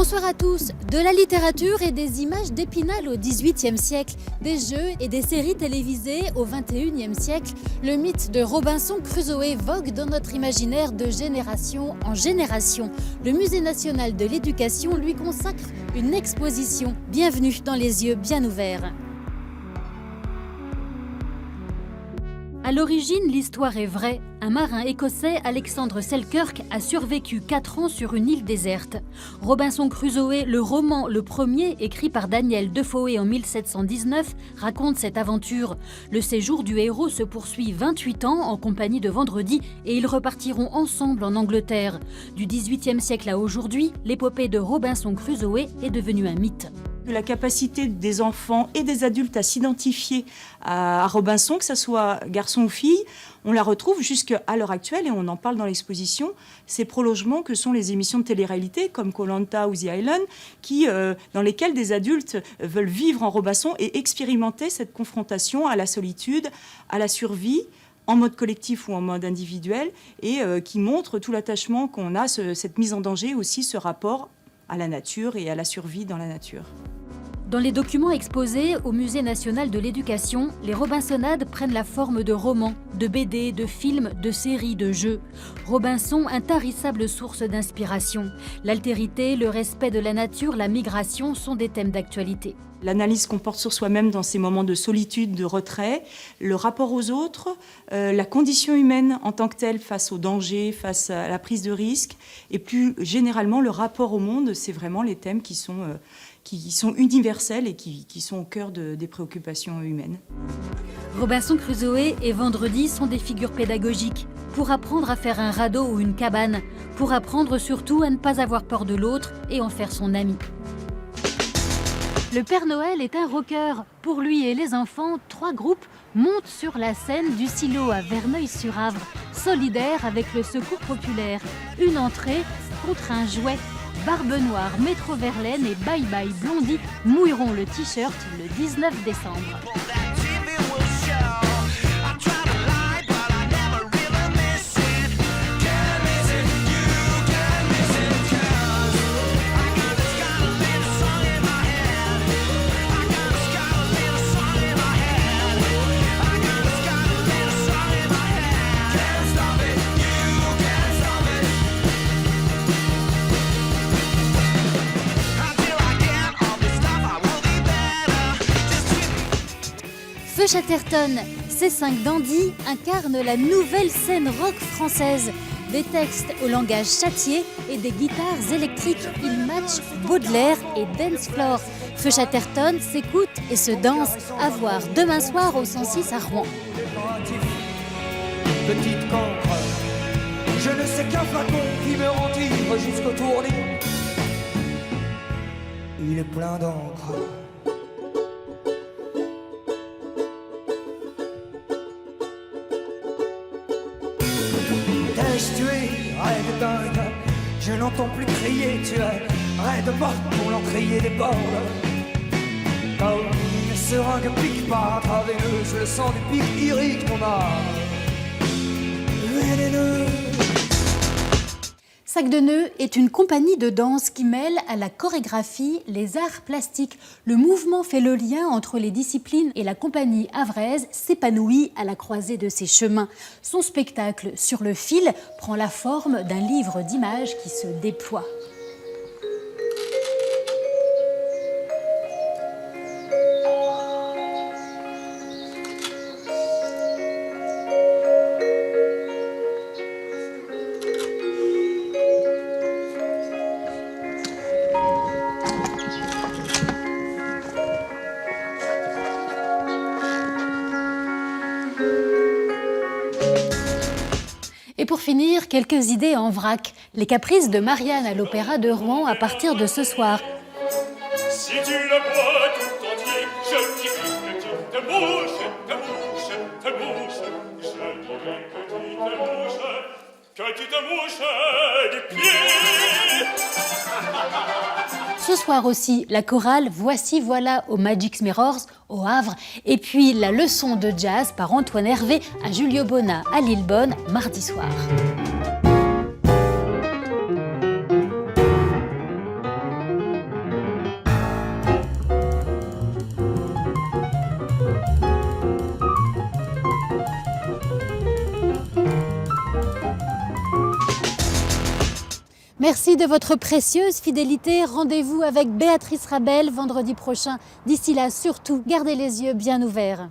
Bonsoir à tous. De la littérature et des images d'Épinal au XVIIIe siècle, des jeux et des séries télévisées au XXIe siècle, le mythe de Robinson Crusoe vogue dans notre imaginaire de génération en génération. Le Musée national de l'éducation lui consacre une exposition. Bienvenue dans les yeux bien ouverts. À l'origine, l'histoire est vraie. Un marin écossais, Alexander Selkirk, a survécu 4 ans sur une île déserte. Robinson Crusoe, le roman le premier, écrit par Daniel Defoe en 1719, raconte cette aventure. Le séjour du héros se poursuit 28 ans en compagnie de Vendredi et ils repartiront ensemble en Angleterre. Du XVIIIe siècle à aujourd'hui, l'épopée de Robinson Crusoe est devenue un mythe. La capacité des enfants et des adultes à s'identifier à Robinson, que ce soit garçon ou fille, on la retrouve jusqu'à l'heure actuelle et on en parle dans l'exposition. Ces prolongements que sont les émissions de télé-réalité comme Koh-Lanta ou The Island, dans lesquelles des adultes veulent vivre en Robinson et expérimenter cette confrontation à la solitude, à la survie, en mode collectif ou en mode individuel, et qui montre tout l'attachement qu'on a, cette mise en danger aussi, ce rapport à la nature et à la survie dans la nature. Dans les documents exposés au Musée national de l'éducation, les Robinsonades prennent la forme de romans, de BD, de films, de séries, de jeux. Robinson, intarissable source d'inspiration. L'altérité, le respect de la nature, la migration sont des thèmes d'actualité. L'analyse qu'on porte sur soi-même dans ces moments de solitude, de retrait, le rapport aux autres, la condition humaine en tant que telle face au danger, face à la prise de risque, et plus généralement le rapport au monde, c'est vraiment les thèmes qui sont universels et qui sont au cœur des préoccupations humaines. Robinson Crusoe et Vendredi sont des figures pédagogiques pour apprendre à faire un radeau ou une cabane, pour apprendre surtout à ne pas avoir peur de l'autre et en faire son ami. Le Père Noël est un rocker. Pour lui et les enfants, 3 groupes montent sur la scène du silo à Verneuil-sur-Avre, solidaires avec le Secours populaire. Une entrée contre un jouet. Barbe Noire, Métro Verlaine et Bye Bye Blondie mouilleront le t-shirt le 19 décembre. Feu Chatterton, ces 5 dandys incarnent la nouvelle scène rock française. Des textes au langage châtié et des guitares électriques, ils matchent Baudelaire et Dance Floor. Feu Chatterton s'écoute et se danse, à voir demain soir au 106 à Rouen. Petite cancre, je ne sais qu'un flacon qui me rend ivre jusqu'au tournis. Il est plein d'encre. Raide dingue, je n'entends plus crier, tu es raide morte pour l'encrier des bords. Comme une seringue pique pas travers le sang du pic irrigue ton âme. Vénéneux. Sac de Nœuds est une compagnie de danse qui mêle à la chorégraphie les arts plastiques. Le mouvement fait le lien entre les disciplines et la compagnie havraise s'épanouit à la croisée de ses chemins. Son spectacle Sur le fil prend la forme d'un livre d'images qui se déploie. Et pour finir, quelques idées en vrac. Les caprices de Marianne à l'Opéra de Rouen à partir de ce soir. Si tu le bois tout entier, je dirai petite mouche, petite mouche, je dirai petite mouche du pied. Ce soir aussi, la chorale Voici voilà au Magic Mirrors au Havre, et puis la leçon de jazz par Antoine Hervé à Julio Bona à Lillebonne mardi soir. Merci de votre précieuse fidélité. Rendez-vous avec Béatrice Rabel vendredi prochain. D'ici là, surtout, gardez les yeux bien ouverts.